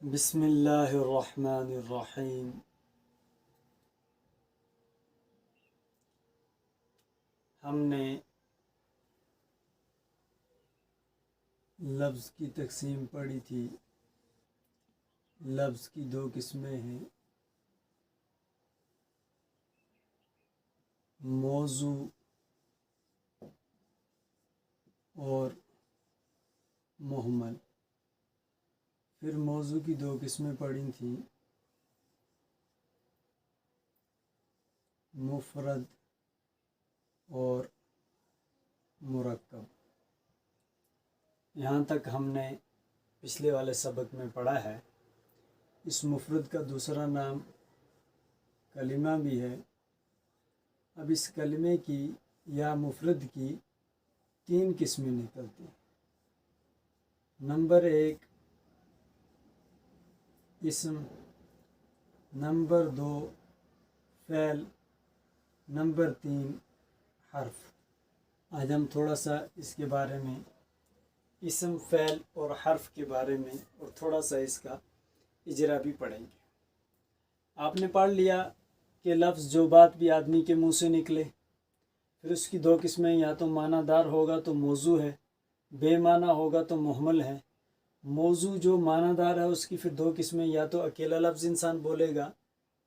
بسم اللہ الرحمن الرحیم۔ ہم نے لفظ کی تقسیم پڑھی تھی۔ لفظ کی دو قسمیں ہیں، موضوع اور مہمل۔ پھر موضوع کی دو قسمیں پڑھی تھیں، مفرد اور مرکب۔ یہاں تک ہم نے پچھلے والے سبق میں پڑھا ہے۔ اس مفرد کا دوسرا نام کلمہ بھی ہے۔ اب اس کلمے کی یا مفرد کی تین قسمیں نکلتی ہیں۔ نمبر ایک اسم، نمبر دو فعل، نمبر تین حرف۔ آج ہم تھوڑا سا اس کے بارے میں، اسم، فعل اور حرف کے بارے میں، اور تھوڑا سا اس کا اجرا بھی پڑھیں گے۔ آپ نے پڑھ لیا کہ لفظ جو بات بھی آدمی کے منہ سے نکلے، پھر اس کی دو قسمیں، یا تو معنی دار ہوگا تو موضوع ہے، بے معنی ہوگا تو مہمل ہے۔ موضوع جو معنی دار ہے اس کی پھر دو قسمیں، یا تو اکیلا لفظ انسان بولے گا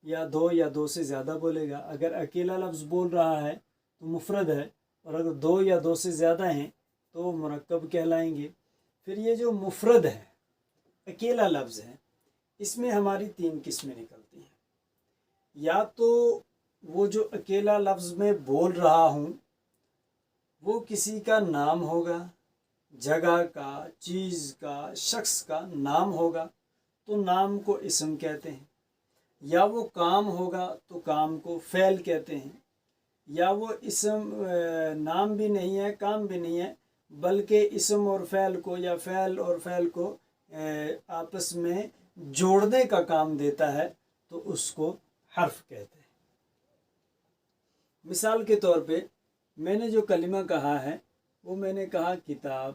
یا دو سے زیادہ بولے گا۔ اگر اکیلا لفظ بول رہا ہے تو مفرد ہے، اور اگر دو یا دو سے زیادہ ہیں تو وہ مرکب کہلائیں گے۔ پھر یہ جو مفرد ہے، اکیلا لفظ ہے، اس میں ہماری تین قسمیں نکلتی ہیں۔ یا تو وہ جو اکیلا لفظ میں بول رہا ہوں وہ کسی کا نام ہوگا، جگہ کا، چیز کا، شخص کا نام ہوگا تو نام کو اسم کہتے ہیں۔ یا وہ کام ہوگا تو کام کو فعل کہتے ہیں۔ یا وہ اسم نام بھی نہیں ہے، کام بھی نہیں ہے، بلکہ اسم اور فعل کو یا فعل اور فعل کو آپس میں جوڑنے کا کام دیتا ہے تو اس کو حرف کہتے ہیں۔ مثال کے طور پہ میں نے جو کلمہ کہا ہے وہ میں نے کہا کتاب،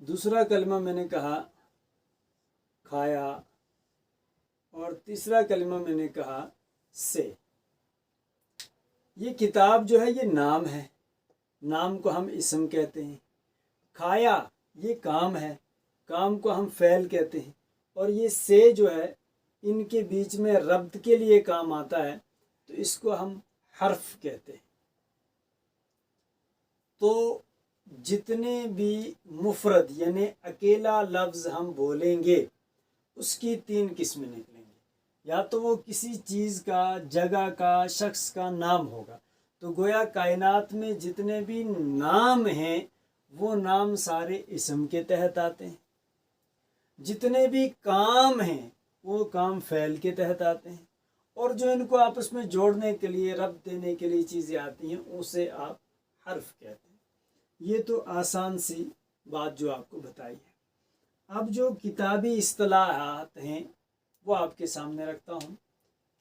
دوسرا کلمہ میں نے کہا کھایا، اور تیسرا کلمہ میں نے کہا سے۔ یہ کتاب جو ہے یہ نام ہے، نام کو ہم اسم کہتے ہیں۔ کھایا یہ کام ہے، کام کو ہم فعل کہتے ہیں۔ اور یہ سے جو ہے ان کے بیچ میں ربط کے لیے کام آتا ہے تو اس کو ہم حرف کہتے ہیں۔ تو جتنے بھی مفرد یعنی اکیلا لفظ ہم بولیں گے اس کی تین قسمیں نکلیں گی۔ یا تو وہ کسی چیز کا، جگہ کا، شخص کا نام ہوگا، تو گویا کائنات میں جتنے بھی نام ہیں وہ نام سارے اسم کے تحت آتے ہیں۔ جتنے بھی کام ہیں وہ کام فعل کے تحت آتے ہیں، اور جو ان کو آپس میں جوڑنے کے لیے، ربط دینے کے لیے چیزیں آتی ہیں اسے آپ حرف کہتے ہیں۔ یہ تو آسان سی بات جو آپ کو بتائی ہے۔ اب جو کتابی اصطلاحات ہیں وہ آپ کے سامنے رکھتا ہوں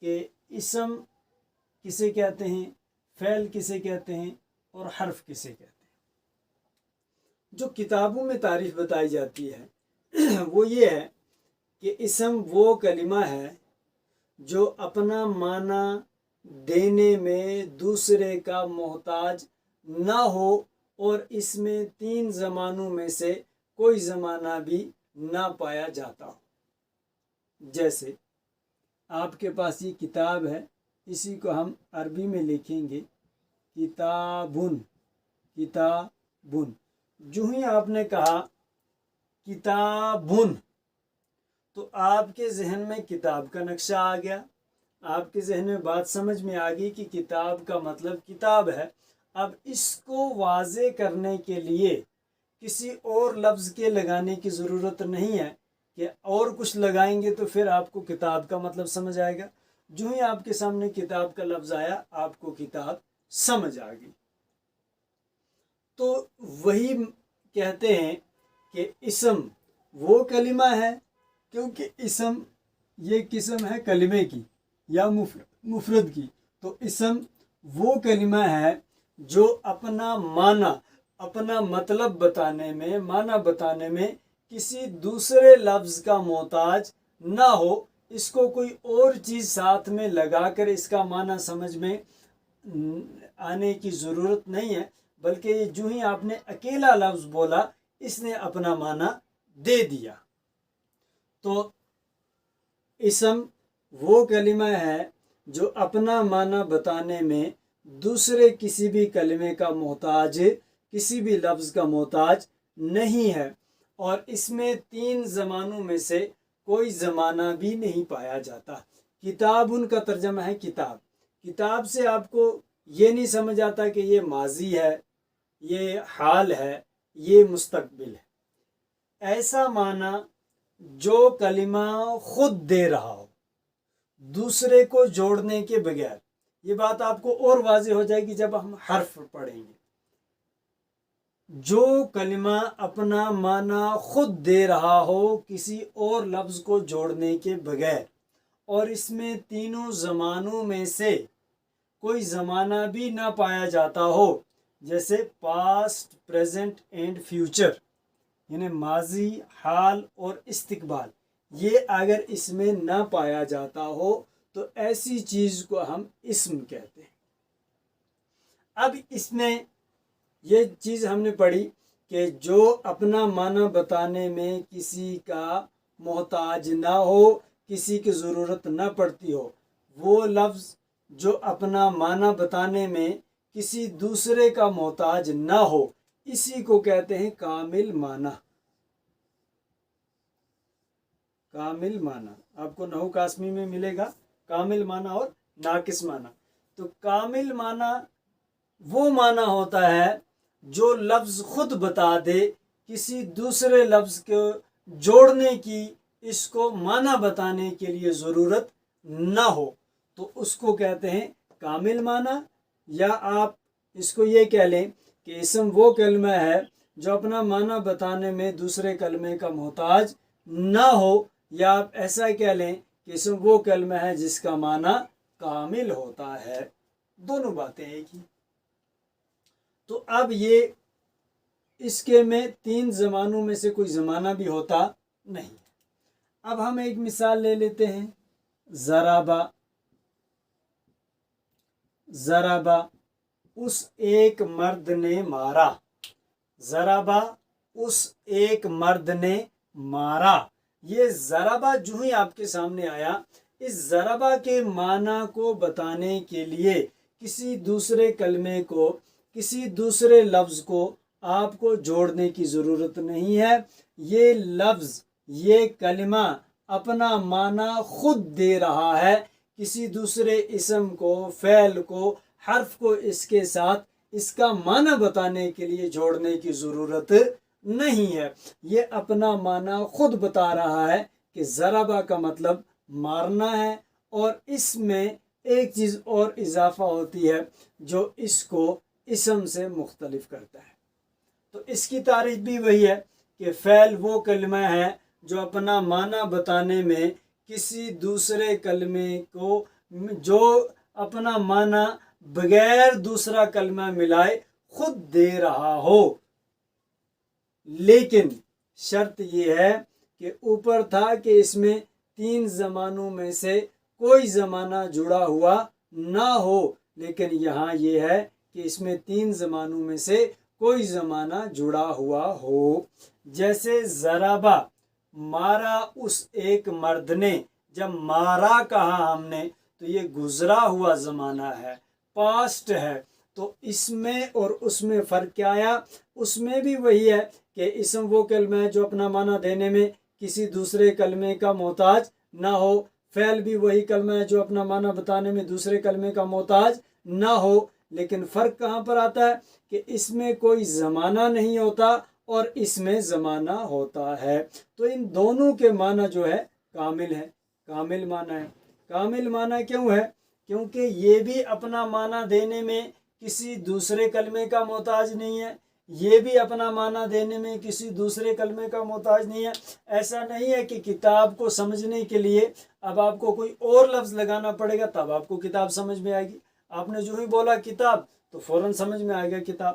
کہ اسم کسے کہتے ہیں، فعل کسے کہتے ہیں، اور حرف کسے کہتے ہیں۔ جو کتابوں میں تعریف بتائی جاتی ہے وہ یہ ہے کہ اسم وہ کلمہ ہے جو اپنا معنی دینے میں دوسرے کا محتاج نہ ہو، اور اس میں تین زمانوں میں سے کوئی زمانہ بھی نہ پایا جاتا ہو۔ جیسے آپ کے پاس یہ کتاب ہے، اسی کو ہم عربی میں لکھیں گے کتابن، کتابن۔ جو ہی آپ نے کہا کتابن تو آپ کے ذہن میں کتاب کا نقشہ آ گیا، آپ کے ذہن میں بات سمجھ میں آ گئی کہ کتاب کا مطلب کتاب ہے۔ اب اس کو واضح کرنے کے لیے کسی اور لفظ کے لگانے کی ضرورت نہیں ہے کہ اور کچھ لگائیں گے تو پھر آپ کو کتاب کا مطلب سمجھ آئے گا۔ جو ہی آپ کے سامنے کتاب کا لفظ آیا آپ کو کتاب سمجھ آ گئی۔ تو وہی کہتے ہیں کہ اسم وہ کلمہ ہے، کیونکہ اسم یہ قسم ہے کلمے کی یا مفرد کی، تو اسم وہ کلمہ ہے جو اپنا معنی، اپنا مطلب بتانے میں، معنی بتانے میں کسی دوسرے لفظ کا محتاج نہ ہو، اس کو کوئی اور چیز ساتھ میں لگا کر اس کا معنی سمجھ میں آنے کی ضرورت نہیں ہے، بلکہ یہ جو ہی آپ نے اکیلا لفظ بولا اس نے اپنا معنی دے دیا۔ تو اسم وہ کلمہ ہے جو اپنا معنی بتانے میں دوسرے کسی بھی کلمے کا محتاج، کسی بھی لفظ کا محتاج نہیں ہے، اور اس میں 3 زمانوں میں سے کوئی زمانہ بھی نہیں پایا جاتا۔ کتاب ان کا ترجمہ ہے کتاب۔ کتاب سے آپ کو یہ نہیں سمجھ آتا کہ یہ ماضی ہے، یہ حال ہے، یہ مستقبل ہے۔ ایسا معنی جو کلمہ خود دے رہا ہو دوسرے کو جوڑنے کے بغیر۔ یہ بات آپ کو اور واضح ہو جائے گی جب ہم حرف پڑھیں گے۔ جو کلمہ اپنا معنی خود دے رہا ہو کسی اور لفظ کو جوڑنے کے بغیر، اور اس میں تینوں زمانوں میں سے کوئی زمانہ بھی نہ پایا جاتا ہو، جیسے پاسٹ، پریزنٹ اینڈ فیوچر، یعنی ماضی، حال اور استقبال، یہ اگر اس میں نہ پایا جاتا ہو تو ایسی چیز کو ہم اسم کہتے ہیں۔ اب اس میں یہ چیز ہم نے پڑھی کہ جو اپنا معنی بتانے میں کسی کا محتاج نہ ہو، کسی کی ضرورت نہ پڑتی ہو، وہ لفظ جو اپنا معنی بتانے میں کسی دوسرے کا محتاج نہ ہو، اسی کو کہتے ہیں کامل معنی۔ کامل معنی آپ کو نحو قاسمی میں ملے گا، کامل معنی اور ناقص معنی۔ تو کامل معنی وہ معنی ہوتا ہے جو لفظ خود بتا دے، کسی دوسرے لفظ کو جوڑنے کی اس کو معنی بتانے کے لیے ضرورت نہ ہو، تو اس کو کہتے ہیں کامل معنی۔ یا آپ اس کو یہ کہہ لیں کہ اسم وہ کلمہ ہے جو اپنا معنی بتانے میں دوسرے کلمے کا محتاج نہ ہو، یا آپ ایسا کہہ لیں کہ اسم وہ کلمہ ہے جس کا معنی کامل ہوتا ہے۔ دونوں باتیں ایک ہی۔ تو اب یہ اس کے میں 3 زمانوں میں سے کوئی زمانہ بھی ہوتا نہیں۔ اب ہم ایک مثال لے لیتے ہیں، ضربہ۔ ضربہ اس ایک مرد نے مارا۔ ضربہ اس ایک مرد نے مارا۔ یہ ضربہ جو ہی آپ کے سامنے آیا، اس ضربہ کے معنی کو بتانے کے لیے کسی دوسرے کلمے کو، کسی دوسرے لفظ کو آپ کو جوڑنے کی ضرورت نہیں ہے۔ یہ لفظ، یہ کلمہ اپنا معنی خود دے رہا ہے، کسی دوسرے اسم کو، فعل کو، حرف کو اس کے ساتھ اس کا معنی بتانے کے لیے جوڑنے کی ضرورت نہیں ہے۔ یہ اپنا معنی خود بتا رہا ہے کہ ضربہ کا مطلب مارنا ہے، اور اس میں ایک چیز اور اضافہ ہوتی ہے جو اس کو اسم سے مختلف کرتا ہے۔ تو اس کی تعریف بھی وہی ہے کہ فعل وہ کلمہ ہے جو اپنا معنی بتانے میں کسی دوسرے کلمے کو، جو اپنا معنی بغیر دوسرا کلمہ ملائے خود دے رہا ہو، لیکن شرط یہ ہے کہ اوپر تھا کہ اس میں 3 زمانوں میں سے کوئی زمانہ جڑا ہوا نہ ہو، لیکن یہاں یہ ہے کہ اس میں 3 زمانوں میں سے کوئی زمانہ جڑا ہوا ہو۔ جیسے ضربہ، مارا اس ایک مرد نے۔ جب مارا کہا ہم نے تو یہ گزرا ہوا زمانہ ہے، پاسٹ ہے۔ تو اس میں اور اس میں فرق کیا آیا؟ اس میں بھی وہی ہے کہ اسم وہ کلمہ ہے جو اپنا معنی دینے میں کسی دوسرے کلمے کا محتاج نہ ہو، فعل بھی وہی کلمہ ہے جو اپنا معنی بتانے میں دوسرے کلمے کا محتاج نہ ہو، لیکن فرق کہاں پر آتا ہے کہ اس میں کوئی زمانہ نہیں ہوتا اور اس میں زمانہ ہوتا ہے۔ تو ان دونوں کے معنی جو ہے کامل ہے، کامل معنی ہے۔ کامل معنی کیوں ہے؟ کیونکہ یہ بھی اپنا معنی دینے میں کسی دوسرے کلمے کا محتاج نہیں ہے، یہ بھی اپنا معنی دینے میں کسی دوسرے کلمے کا محتاج نہیں ہے۔ ایسا نہیں ہے کہ کتاب کو سمجھنے کے لیے اب آپ کو کوئی اور لفظ لگانا پڑے گا تب آپ کو کتاب سمجھ میں آئے گی۔ آپ نے جو ہی بولا کتاب تو فوراً سمجھ میں آئے گا کتاب۔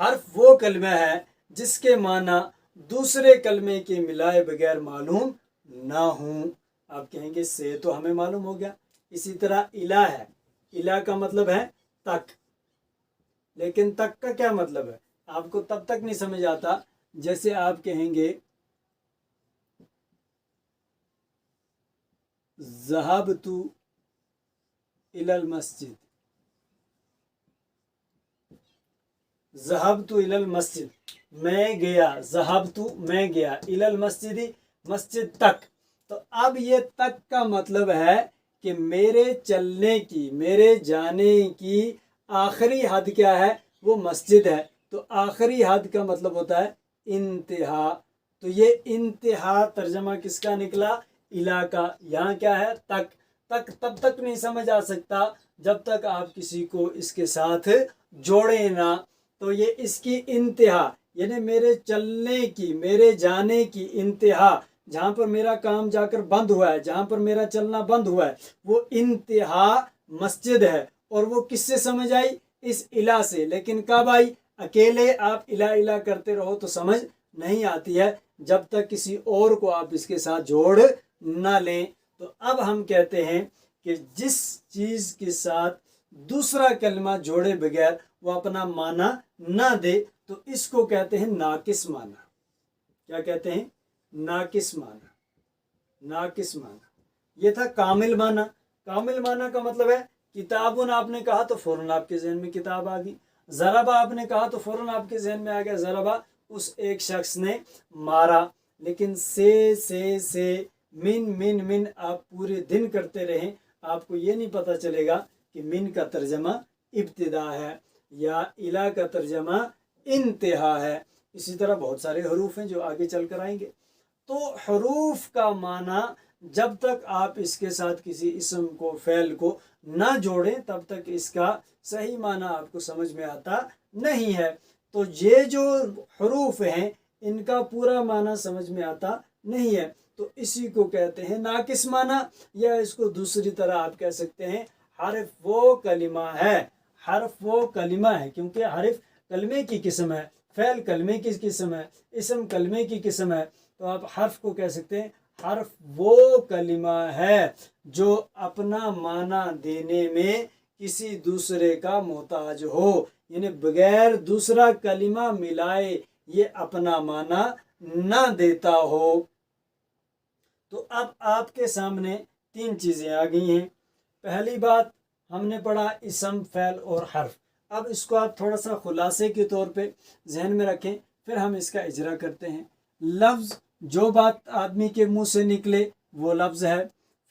حرف وہ کلمہ ہے جس کے معنی دوسرے کلمے کے ملائے بغیر معلوم نہ ہوں. آپ کہیں گے سے تو ہمیں معلوم ہو گیا. اسی طرح الہ ہے. الہ کا مطلب ہے تک. لیکن تک کا کیا مطلب ہے آپ کو تب تک نہیں سمجھ آتا جیسے آپ کہیں گے ذهبت الى المسجد. ذهبت الى المسجد میں گیا. ذهبت میں گیا. الى المسجد مسجد تک. تو اب یہ تک کا مطلب ہے کہ میرے چلنے کی میرے جانے کی آخری حد کیا ہے وہ مسجد ہے. تو آخری حد کا مطلب ہوتا ہے انتہا. تو یہ انتہا ترجمہ کس کا نکلا الہ کا. یہاں کیا ہے تک. تک تب تک نہیں سمجھ آ سکتا جب تک آپ کسی کو اس کے ساتھ جوڑیں نہ. تو یہ اس کی انتہا یعنی میرے چلنے کی میرے جانے کی انتہا جہاں پر میرا کام جا کر بند ہوا ہے جہاں پر میرا چلنا بند ہوا ہے وہ انتہا مسجد ہے. اور وہ کس سے سمجھ آئی اس الہ سے. لیکن کب آئی اکیلے آپ الہ الہ کرتے رہو تو سمجھ نہیں آتی ہے جب تک کسی اور کو آپ اس کے ساتھ جوڑ نہ لیں. تو اب ہم کہتے ہیں کہ جس چیز کے ساتھ دوسرا کلمہ جوڑے بغیر وہ اپنا معنی نہ دے تو اس کو کہتے ہیں ناقص معنی. کیا کہتے ہیں ناقص معنی. ناقص معنی. یہ تھا کامل معنی. کامل معنی کا مطلب ہے کتابن آپ نے کہا تو فوراً آپ کے ذہن میں کتاب آ گئی. ضربہ آپ نے کہا تو فوراً آپ کے ذہن میں آ گیا ضربہ اس ایک شخص نے مارا. لیکن سے من آپ پورے دن کرتے رہیں آپ کو یہ نہیں پتہ چلے گا کہ من کا ترجمہ ابتدا ہے یا الہ کا ترجمہ انتہا ہے. اسی طرح بہت سارے حروف ہیں جو آگے چل کر آئیں گے. تو حروف کا معنی جب تک آپ اس کے ساتھ کسی اسم کو فعل کو نہ جوڑیں تب تک اس کا صحیح معنی آپ کو سمجھ میں آتا نہیں ہے. تو یہ جو حروف ہیں ان کا پورا معنی سمجھ میں آتا نہیں ہے. تو اسی کو کہتے ہیں ناقص معنی یا اس کو دوسری طرح آپ کہہ سکتے ہیں حرف وہ کلمہ ہے. حرف وہ کلمہ ہے کیونکہ حرف کلمے کی قسم ہے. فعل کلمے کی قسم ہے. اسم کلمے کی قسم ہے. تو آپ حرف کو کہہ سکتے ہیں حرف وہ کلمہ ہے جو اپنا معنی دینے میں کسی دوسرے کا محتاج ہو. یعنی بغیر دوسرا کلمہ ملائے یہ اپنا معنی نہ دیتا ہو. تو اب آپ کے سامنے تین چیزیں آ گئی ہیں. پہلی بات ہم نے پڑھا اسم فعل اور حرف. اب اس کو آپ تھوڑا سا خلاصے کے طور پہ ذہن میں رکھیں پھر ہم اس کا اجرا کرتے ہیں. لفظ جو بات آدمی کے منہ سے نکلے وہ لفظ ہے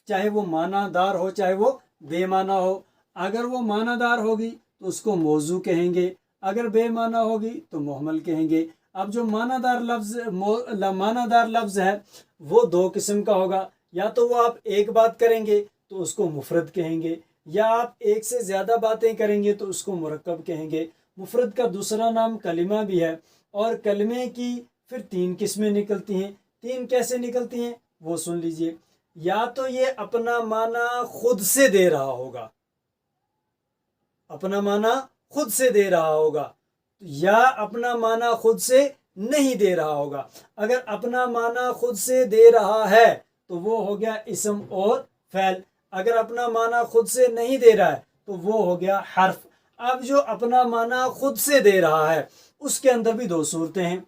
چاہے وہ معنی دار ہو چاہے وہ بے معنی ہو. اگر وہ معنی دار ہوگی تو اس کو موضوع کہیں گے. اگر بے معنی ہوگی تو محمل کہیں گے. اب جو معنی دار لفظ ہے وہ دو قسم کا ہوگا. یا تو وہ آپ ایک بات کریں گے تو اس کو مفرد کہیں گے یا آپ ایک سے زیادہ باتیں کریں گے تو اس کو مرکب کہیں گے. مفرد کا دوسرا نام کلمہ بھی ہے. اور کلمے کی پھر تین قسمیں نکلتی ہیں. تین کیسے نکلتی ہیں وہ سن لیجئے. یا تو یہ اپنا معنی خود سے دے رہا ہوگا اپنا معنی خود سے دے رہا ہوگا یا اپنا معنی خود سے نہیں دے رہا ہوگا. اگر اپنا معنی خود سے دے رہا ہے تو وہ ہو گیا اسم اور فعل. اگر اپنا معنی خود سے نہیں دے رہا ہے تو وہ ہو گیا حرف. اب جو اپنا معنی خود سے دے رہا ہے اس کے اندر بھی دو صورتیں ہیں.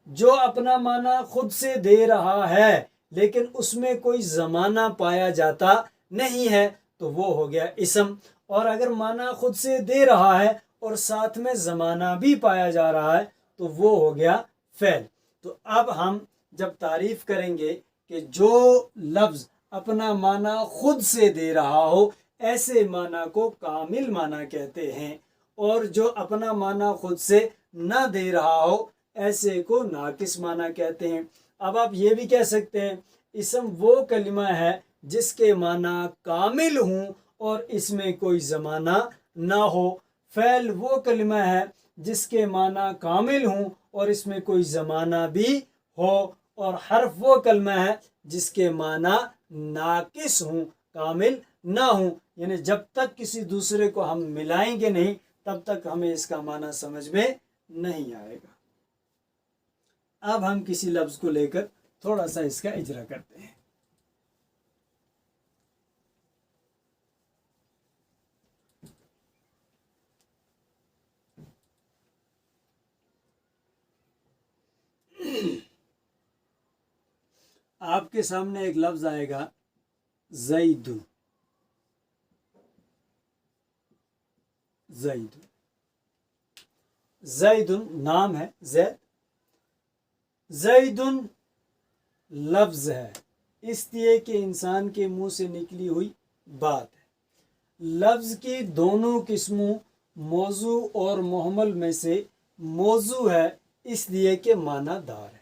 جو اپنا معنی خود سے دے رہا ہے لیکن اس میں کوئی زمانہ پایا جاتا نہیں ہے تو وہ ہو گیا اسم. اور اگر معنی خود سے دے رہا ہے اور ساتھ میں زمانہ بھی پایا جا رہا ہے تو وہ ہو گیا فعل. تو اب ہم جب تعریف کریں گے کہ جو لفظ اپنا معنی خود سے دے رہا ہو ایسے معنی کو کامل معنی کہتے ہیں. اور جو اپنا معنی خود سے نہ دے رہا ہو ایسے کو ناقص معنی کہتے ہیں. اب آپ یہ بھی کہہ سکتے ہیں اسم وہ کلمہ ہے جس کے معنی کامل ہوں اور اس میں کوئی زمانہ نہ ہو. فعل وہ کلمہ ہے جس کے معنی کامل ہوں اور اس میں کوئی زمانہ بھی ہو. اور حرف وہ کلمہ ہے جس کے معنی ناقص ہوں کامل نہ ہوں. یعنی جب تک کسی دوسرے کو ہم ملائیں گے نہیں تب تک ہمیں اس کا معنی سمجھ میں نہیں آئے گا۔ اب ہم کسی لفظ کو لے کر تھوڑا سا اس کا اجرا کرتے ہیں۔ آپ کے سامنے ایک لفظ آئے گا زید، زید، زید نام ہے، زید، زید لفظ ہے اس لیے کہ انسان کے منہ سے نکلی ہوئی بات ہے۔ لفظ کی دونوں قسموں موضوع اور محمل میں سے موضوع ہے اس لیے کہ معنی دار ہے۔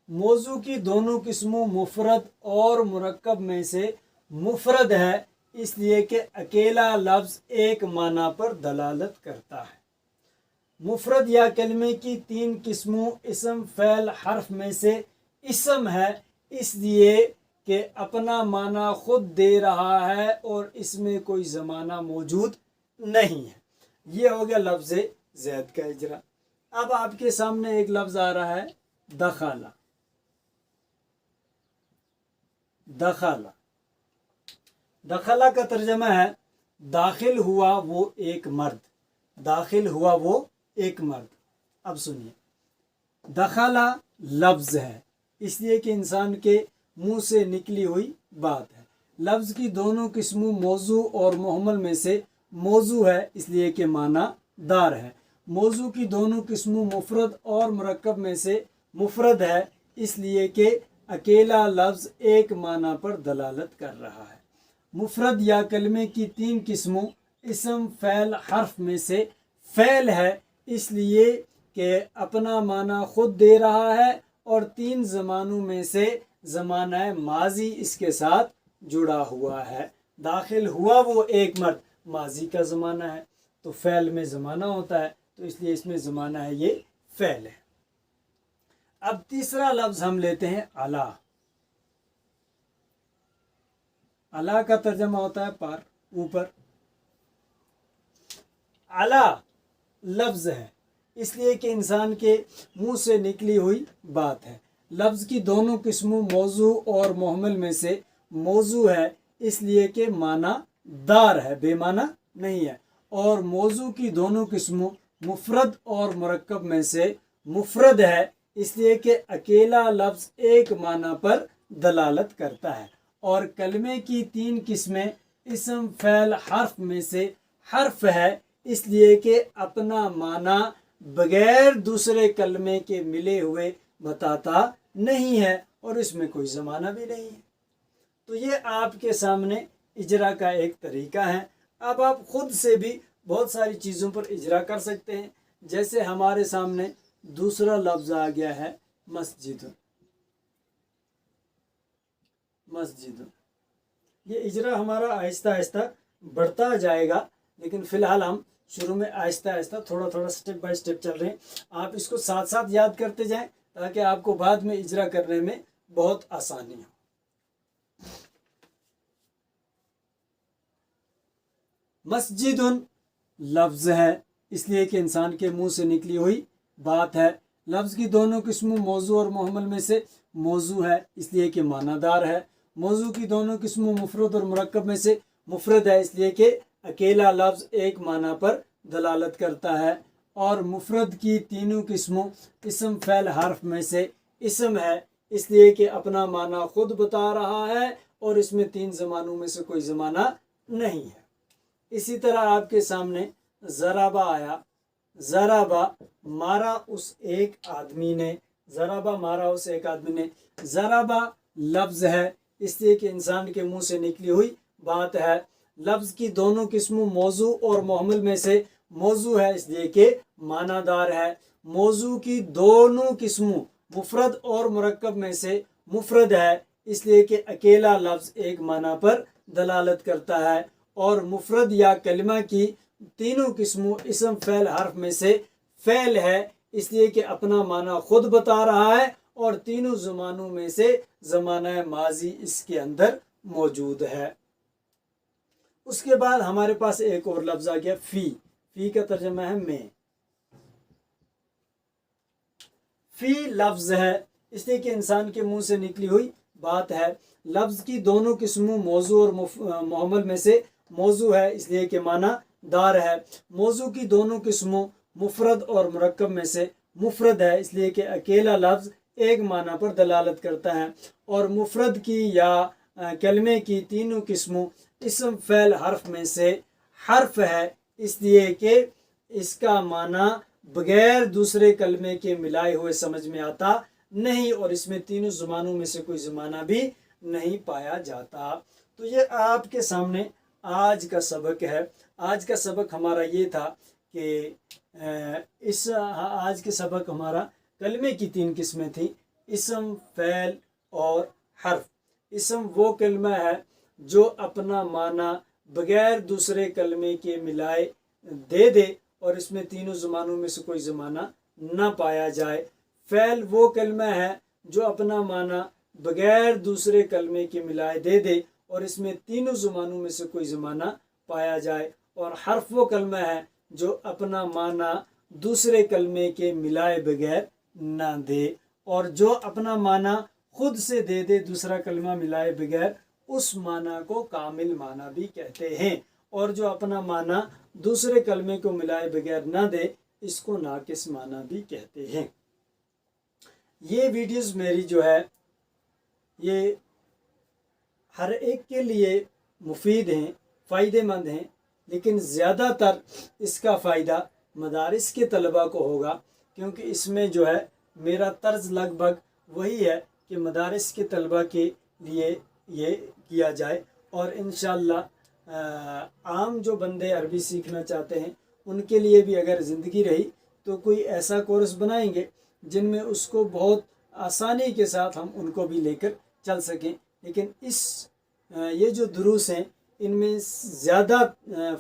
موضوع کی دونوں قسموں مفرد اور مرکب میں سے مفرد ہے اس لیے کہ اکیلا لفظ ایک معنی پر دلالت کرتا ہے۔ مفرد یا کلمے کی تین قسموں اسم، فعل، حرف میں سے اسم ہے اس لیے کہ اپنا معنی خود دے رہا ہے اور اس میں کوئی زمانہ موجود نہیں ہے۔ یہ ہو گیا لفظ زید کا اجرا۔ اب آپ کے سامنے ایک لفظ آ رہا ہے دخل، دخل، دخل کا ترجمہ ہے داخل ہوا وہ ایک مرد، داخل ہوا وہ ایک مرد۔ اب سنیے، دخل لفظ ہے اس لیے کہ انسان کے منہ سے نکلی ہوئی بات ہے۔ لفظ کی دونوں قسموں موضوع اور محمل میں سے موضوع ہے اس لیے کہ معنی دار ہے۔ موضوع کی دونوں قسموں مفرد اور مرکب میں سے مفرد ہے اس لیے کہ اکیلا لفظ ایک معنی پر دلالت کر رہا ہے۔ مفرد یا کلمے کی تین قسموں اسم، فعل، حرف میں سے فعل ہے اس لیے کہ اپنا معنی خود دے رہا ہے اور تین زمانوں میں سے زمانہ ماضی اس کے ساتھ جڑا ہوا ہے۔ داخل ہوا وہ ایک مرد ماضی کا زمانہ ہے، تو فعل میں زمانہ ہوتا ہے تو اس لیے اس میں زمانہ ہے، یہ فعل ہے۔ اب تیسرا لفظ ہم لیتے ہیں اعلی۔ اعلی کا ترجمہ ہوتا ہے پر، اوپر۔ اعلی لفظ ہے اس لیے کہ انسان کے منہ سے نکلی ہوئی بات ہے۔ لفظ کی دونوں قسموں موضوع اور محمل میں سے موضوع ہے اس لیے کہ معنی دار ہے، بے معنی نہیں ہے۔ اور موضوع کی دونوں قسموں مفرد اور مرکب میں سے مفرد ہے اس لیے کہ اکیلا لفظ ایک معنی پر دلالت کرتا ہے۔ اور کلمے کی تین قسمیں اسم، فعل، حرف میں سے حرف ہے اس لیے کہ اپنا معنی بغیر دوسرے کلمے کے ملے ہوئے بتاتا نہیں ہے اور اس میں کوئی زمانہ بھی نہیں ہے۔ تو یہ آپ کے سامنے اجرا کا ایک طریقہ ہے۔ اب آپ خود سے بھی بہت ساری چیزوں پر اجرا کر سکتے ہیں، جیسے ہمارے سامنے دوسرا لفظ آ گیا ہے مسجد، مسجد۔ یہ اجرا ہمارا آہستہ آہستہ بڑھتا جائے گا، لیکن فی الحال ہم شروع میں آہستہ آہستہ تھوڑا تھوڑا سٹیپ بائی سٹیپ چل رہے ہیں۔ آپ اس کو ساتھ ساتھ یاد کرتے جائیں تاکہ آپ کو بعد میں اجرا کرنے میں بہت آسانی ہو۔ مسجد لفظ ہے اس لیے کہ انسان کے منہ سے نکلی ہوئی بات ہے۔ لفظ کی دونوں قسموں موضوع اور محمل میں سے موضوع ہے اس لیے کہ معنی دار ہے۔ موضوع کی دونوں قسموں مفرد اور مرکب میں سے مفرد ہے اس لیے کہ اکیلا لفظ ایک معنی پر دلالت کرتا ہے۔ اور مفرد کی تینوں قسموں اسم، فعل، حرف میں سے اسم ہے اس لیے کہ اپنا معنی خود بتا رہا ہے اور اس میں تین زمانوں میں سے کوئی زمانہ نہیں ہے۔ اسی طرح آپ کے سامنے ضربہ آیا، ضربہ مارا اس ایک آدمی نے، ضربہ مارا اس ایک آدمی نے۔ ضربہ لفظ ہے اس لیے کہ انسان کے منہ سے نکلی ہوئی بات ہے۔ لفظ کی دونوں قسموں موضوع اور محمل میں سے موضوع ہے اس لیے کہ معنی دار ہے۔ موضوع کی دونوں قسموں مفرد اور مرکب میں سے مفرد ہے اس لیے کہ اکیلا لفظ ایک معنی پر دلالت کرتا ہے۔ اور مفرد یا کلمہ کی تینوں قسموں اسم، فعل، حرف میں سے فعل ہے اس لیے کہ اپنا معنی خود بتا رہا ہے اور تینوں زمانوں میں سے زمانہ ماضی اس کے اندر موجود ہے۔ اس کے بعد ہمارے پاس ایک اور لفظ آ گیا فی۔ فی کا ترجمہ ہے میں۔ فی لفظ ہے اس لیے کہ انسان کے منہ سے نکلی ہوئی بات ہے. لفظ کی دونوں قسموں موضوع اور محمل میں سے موضوع ہے اس لیے کہ معنی دار ہے. موضوع کی دونوں قسموں مفرد اور مرکب میں سے مفرد ہے اس لیے کہ اکیلا لفظ ایک معنی پر دلالت کرتا ہے. اور مفرد کی یا کلمے کی تینوں قسموں اسم فعل حرف میں سے حرف ہے اس لیے کہ اس کا معنی بغیر دوسرے کلمے کے ملائے ہوئے سمجھ میں آتا نہیں اور اس میں تینوں زبانوں میں سے کوئی زمانہ بھی نہیں پایا جاتا. تو یہ آپ کے سامنے آج کا سبق ہے. آج کا سبق ہمارا یہ تھا کہ آج کے سبق ہمارا کلمے کی 3 قسمیں تھیں: اسم، فعل اور حرف. اسم وہ کلمہ ہے جو اپنا معنی بغیر دوسرے کلمے کے ملائے دے اور اس میں تینوں زمانوں میں سے کوئی زمانہ نہ پایا جائے. فعل وہ کلمہ ہے جو اپنا معنی بغیر دوسرے کلمے کے ملائے دے اور اس میں تینوں زمانوں میں سے کوئی زمانہ پایا جائے. اور حرف وہ کلمہ ہے جو اپنا معنی دوسرے کلمے کے ملائے بغیر نہ دے اور جو اپنا معنی خود سے دے دوسرا کلمہ ملائے بغیر اس معنی کو کامل معنی بھی کہتے ہیں. اور جو اپنا معنی دوسرے کلمے کو ملائے بغیر نہ دے اس کو ناقص معنی بھی کہتے ہیں. یہ ویڈیوز میری جو ہے یہ ہر ایک کے لیے مفید ہیں، فائدہ مند ہیں، لیکن زیادہ تر اس کا فائدہ مدارس کے طلباء کو ہوگا کیونکہ اس میں جو ہے میرا طرز لگ بھگ وہی ہے کہ مدارس کے طلباء کے لیے یہ کیا جائے. اور انشاءاللہ عام جو بندے عربی سیکھنا چاہتے ہیں ان کے لیے بھی اگر زندگی رہی تو کوئی ایسا کورس بنائیں گے جن میں اس کو بہت آسانی کے ساتھ ہم ان کو بھی لے کر چل سکیں. لیکن یہ جو دروس ہیں ان میں زیادہ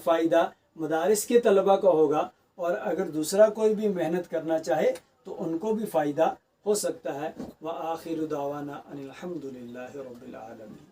فائدہ مدارس کے طلباء کا ہوگا اور اگر دوسرا کوئی بھی محنت کرنا چاہے تو ان کو بھی فائدہ ہو سکتا ہے. وآخر دعوانا ان الحمد للہ رب العالمین.